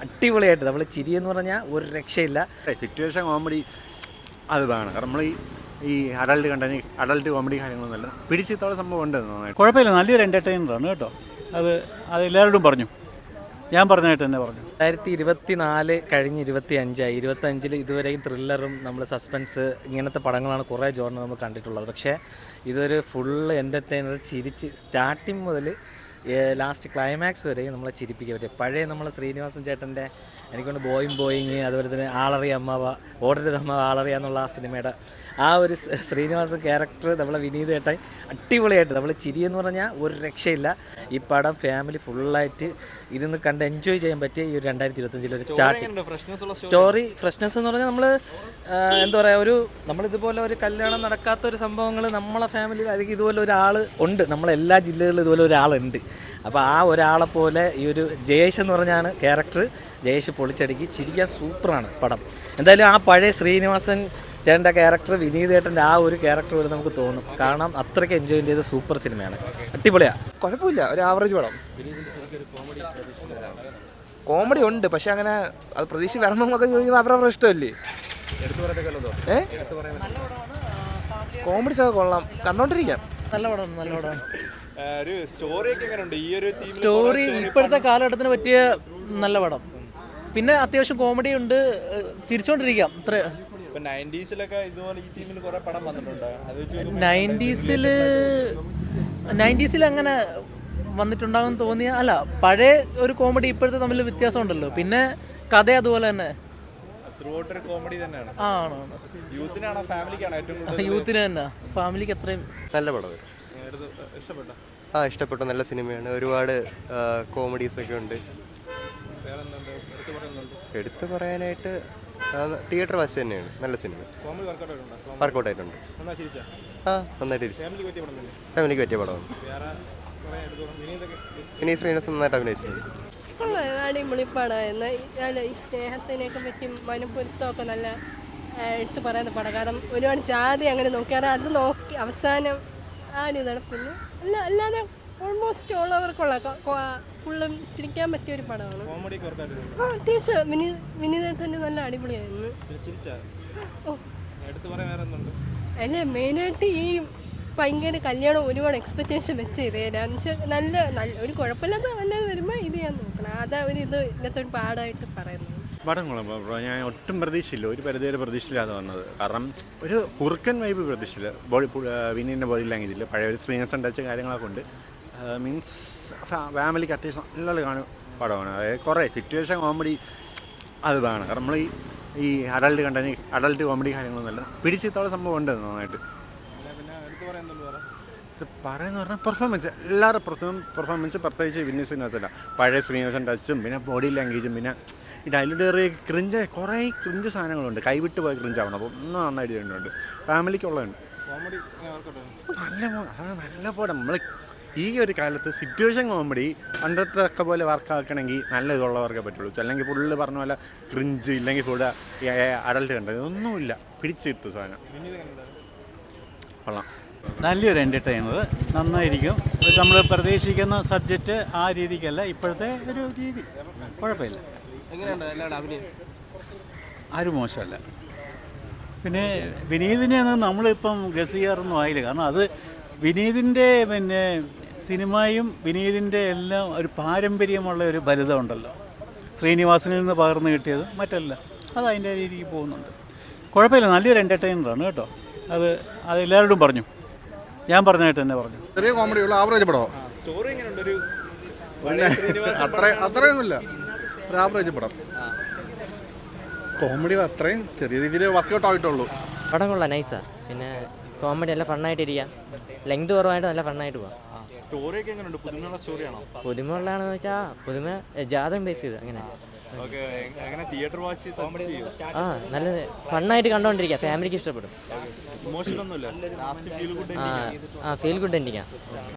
അടിപൊളിയായിട്ട് നമ്മൾ ചിരിയെന്ന് പറഞ്ഞാൽ ഒരു രക്ഷയില്ല. സിറ്റുവേഷൻ കോമഡി അത് വേണം. കാരണം നമ്മൾ ഈ അഡൾട്ട് കോമഡി കാര്യങ്ങളൊന്നുമല്ല, പിടിച്ചിത്തോളം സംഭവം ഉണ്ട്. കുഴപ്പമില്ല, നല്ലൊരു എൻ്റർടൈനറാണ് കേട്ടോ. അത് എല്ലാവരോടും പറഞ്ഞു, ഞാൻ പറഞ്ഞായിട്ട് തന്നെ പറഞ്ഞു. 2024 കഴിഞ്ഞ് 25 ഇതുവരെയും ത്രില്ലറും നമ്മൾ സസ്പെൻസ് ഇങ്ങനത്തെ പടങ്ങളാണ് കുറേ ജോർണൽ നമ്മൾ കണ്ടിട്ടുള്ളത്. പക്ഷേ ഇതൊരു ഫുള്ള് എൻ്റർടൈനർ, ചിരിച്ച് സ്റ്റാർട്ടിങ് മുതൽ ലാസ്റ്റ് ക്ലൈമാക്സ് വരെയും നമ്മളെ ചിരിപ്പിക്കാൻ പറ്റും. പഴയ നമ്മളെ ശ്രീനിവാസൻ ചേട്ടൻ്റെ എനിക്കൊണ്ട് ബോയിങ്, അതുപോലെ തന്നെ ആളറിയ അമ്മാവ, ഓടരുത് അമ്മാവ ആളറിയ എന്നുള്ള ആ സിനിമയുടെ ആ ഒരു ശ്രീനിവാസൻ ക്യാരക്ടർ നമ്മളെ വിനീത് ചേട്ടൻ അടിപൊളിയായിട്ട് നമ്മൾ ചിരിയെന്ന് പറഞ്ഞാൽ ഒരു രക്ഷയില്ല. ഈ പടം ഫാമിലി ഫുള്ളായിട്ട് ഇരുന്ന് കണ്ട് എൻജോയ് ചെയ്യാൻ പറ്റിയ ഈ ഒരു 2025 ഒരു സ്റ്റാർട്ടിങ് സ്റ്റോറി ഫ്രഷ്നെസ് എന്ന് പറഞ്ഞാൽ നമ്മൾ എന്താ പറയുക, നമ്മളിതുപോലെ ഒരു കല്യാണം നടക്കാത്തൊരു സംഭവങ്ങൾ നമ്മളെ ഫാമിലിയിൽ അല്ലെങ്കിൽ ഇതുപോലെ ഒരാൾ ഉണ്ട്, നമ്മളെല്ലാ ജില്ലകളിലും ഇതുപോലെ ഒരാളുണ്ട്. അപ്പോൾ ആ ഒരാളെ പോലെ ഈ ഒരു ജയേഷ് എന്ന് പറഞ്ഞാണ് ക്യാരക്ടർ. ജയേഷ് പൊളിച്ചടുക്കി ചിരിക്കാൻ സൂപ്പറാണ് പടം. എന്തായാലും ആ പഴയ ശ്രീനിവാസൻ ചേട്ടൻ്റെ ക്യാരക്ടർ, വിനീത് ചേട്ടൻ്റെ ആ ഒരു ക്യാരക്ടർ പോലെ നമുക്ക് തോന്നും. കാരണം അത്രയ്ക്ക് എൻജോയ് ചെയ്ത സൂപ്പർ സിനിമയാണ്, അടിപൊളിയാണ്. കുഴപ്പമില്ല, ഒരു ആവറേജ് പടം. കോമഡി ഉണ്ട്, പക്ഷെ അങ്ങനെ അത് പ്രതീക്ഷ വരണമെന്നൊക്കെ ചോദിക്കുന്നത് അവരവരുടെ ഇഷ്ടമല്ലേ. കോമഡി ഒക്കെ കൊള്ളാം, കണ്ടോണ്ടിരിക്കാം. നല്ല പടമാണ്. സ്റ്റോറി ഇപ്പോഴത്തെ കാലഘട്ടത്തിന് പറ്റിയ നല്ല പടം. പിന്നെ അത്യാവശ്യം കോമഡി ഉണ്ട്, ചിരിച്ചോണ്ടിരിക്കാം. 90s അങ്ങനെ വന്നിട്ടുണ്ടാകും തോന്നിയ അല്ല, പഴയ ഒരു കോമഡി ഇപ്പോഴത്തെ തമ്മിൽ വ്യത്യാസം ഉണ്ടല്ലോ. പിന്നെ കഥ അതുപോലെ തന്നെ ആണ്. യൂത്തിന് തന്നെ, ഫാമിലിക്ക് അത്രയും നല്ല പടം. ഇഷ്ടപ്പെട്ടു, നല്ല സിനിമയാണ്. ഒരുപാട് കോമഡീസൊക്കെ ഉണ്ട്. എടുത്തു പറയാനായിട്ട് തിയേറ്റർ വാച്ച് തന്നെയാണ്, നല്ല സിനിമ. വർക്കൗട്ട് ആയിട്ടുണ്ട്. നന്നായിട്ട് ഫാമിലിക്ക് പറ്റിയ പടമാണ്. വിനീത് ശ്രീനിവാസൻ നന്നായിട്ട് അഭിനയിച്ചിട്ടുണ്ട്. അടിപൊളി പടമായിരുന്നു. ഈ സ്നേഹത്തിനെയൊക്കെ പറ്റി മനപ്പൊരുത്തമൊക്കെ നല്ല എടുത്തു പറയുന്ന പടം. കാരണം ഒരുപാട് ജാതി അങ്ങനെ നോക്കിയാൽ അത് നോക്കി അവസാനം ആ ഒരു നടക്കുന്നു. അല്ലാതെ ഓൾമോസ്റ്റ് ഉള്ളവർക്കുള്ള ഫുള്ളും ചിരിക്കാൻ പറ്റിയ ഒരു പടമാണ്. അത്യാവശ്യം വിനീതേട്ടൻ്റെ നല്ല അടിപൊളിയായിരുന്നു. അല്ല, മെയിനായിട്ട് ഈ ഭയങ്കര കല്യാണം ഒരുപാട് എക്സ്പെക്റ്റേഷൻ വെച്ച് ചെയ്തേരാന്ന് നല്ല ഒരു കുഴപ്പമില്ലാത്ത നല്ലത് വരുമ്പോൾ ഇത് ഞാൻ നോക്കണം. അതാ ഒരു ഇന്നത്തെ ഒരു പാടായിട്ട് പറയുന്നത്. പടം കൊള്ളാം. ഞാൻ ഒട്ടും പ്രതീക്ഷയില്ല, ഒരു പരിധിവരെ പ്രതീക്ഷയില്ലാതെ വന്നത്. കാരണം ഒരു കുറുക്കൻ വൈബ് പ്രതീക്ഷയില്ല. വിനീതിൻ്റെ ബോഡി ലാംഗ്വേജില്ല, പഴയ ഒരു സ്ക്രീൻസ് ടച്ച് കാര്യങ്ങളൊക്കെ ഉണ്ട്. മീൻസ് ഫാമിലിക്ക് അത്യാവശ്യം നല്ല കാണും പടമാണ്. അതായത് കുറേ സിറ്റുവേഷൻ കോമഡി അത് വേണം. കാരണം നമ്മൾ ഈ അഡൾട്ട് കോമഡി കാര്യങ്ങളൊന്നുമല്ല, പിടിച്ചിത്തോളം സംഭവം ഉണ്ട് നന്നായിട്ട്. പറയുന്ന പറഞ്ഞാൽ പെർഫോമൻസ്, എല്ലാവരും പെർഫോമൻസ്, പ്രത്യേകിച്ച് വിനീത് ശ്രീനിവാസല്ല, പഴയ ശ്രീനിവാസൻ ടച്ചും പിന്നെ ബോഡി ലാംഗ്വേജും പിന്നെ ഈ ഡയലോഗ് കുറേ ക്രിഞ്ച് സാധനങ്ങളുണ്ട്, കൈവിട്ട് പോയ ക്രിഞ്ചാവണം. അപ്പോൾ ഒന്നും നന്നായിട്ട് ചെയ്തിട്ടുണ്ട്. ഫാമിലിക്കുള്ളതുണ്ട്. നല്ല പടം. നമ്മൾ ഈ ഒരു കാലത്ത് സിറ്റുവേഷൻ കോമഡി പണ്ടത്തെ ഒക്കെ പോലെ വർക്കാക്കണമെങ്കിൽ നല്ല ഇതുള്ളവർക്കേ പറ്റുള്ളൂ. അല്ലെങ്കിൽ ഫുള്ള് പറഞ്ഞ പോലെ ക്രിഞ്ച്, ഇല്ലെങ്കിൽ ഫുള്ള് അഡൾട്ട് കണ്ടത് ഒന്നുമില്ല, പിടിച്ചിരുത്തു സാധനം. കൊള്ളാം, നല്ലൊരു എൻ്റർടൈനർ, നന്നായിരിക്കും. നമ്മൾ പ്രതീക്ഷിക്കുന്ന സബ്ജക്റ്റ് ആ രീതിക്കല്ല, ഇപ്പോഴത്തെ ഒരു രീതി. കുഴപ്പമില്ല, ആരും മോശമല്ല. പിന്നെ വിനീതിനെ നമ്മളിപ്പം ഗസ് ചെയ്യാറൊന്നും ആയില്ല. കാരണം അത് വിനീതിൻ്റെ പിന്നെ സിനിമയും വിനീതിൻ്റെ എല്ലാം ഒരു പാരമ്പര്യമുള്ള ഒരു ബലിതമുണ്ടല്ലോ, ശ്രീനിവാസനിൽ നിന്ന് പകർന്നു കിട്ടിയത് മറ്റല്ല, അത് അതിൻ്റെ രീതിക്ക് പോകുന്നുണ്ട്. കുഴപ്പമില്ല, നല്ലൊരു എൻ്റർടൈനറാണ് കേട്ടോ. അത് എല്ലാവരോടും പറഞ്ഞു, ഞാൻ പറഞ്ഞായിട്ട് തന്നെ പറഞ്ഞു. ചെറിയ കോമഡിയുള്ള ആവറേജ് പടമോ? അത്രയൊന്നുമില്ല, ഒരു ആവറേജ് പടം. കോമഡി അത്രയും ചെറിയ രീതിയിൽ വർക്കൗട്ട് ആയിട്ടുള്ളൂ. പടം കൊള്ളാം, നൈസാ. പിന്നെ കോമഡി നല്ല ഫണ്ണായിട്ടിരിക്കാം, ലെങ്ത് കുറവായിട്ട് നല്ല ഫണ്ണായിട്ട് പോകാം. പുതുമയുള്ളതാണെന്ന് വെച്ചാൽ പുതുമ ജാതകം ബേസ് ചെയ്ത് അങ്ങനെ നല്ല ഫണ്ണായിട്ട് കണ്ടോണ്ടിരിക്കാം, ഫാമിലിക്ക് ഇഷ്ടപ്പെടും. Feel good എനിക്കാം.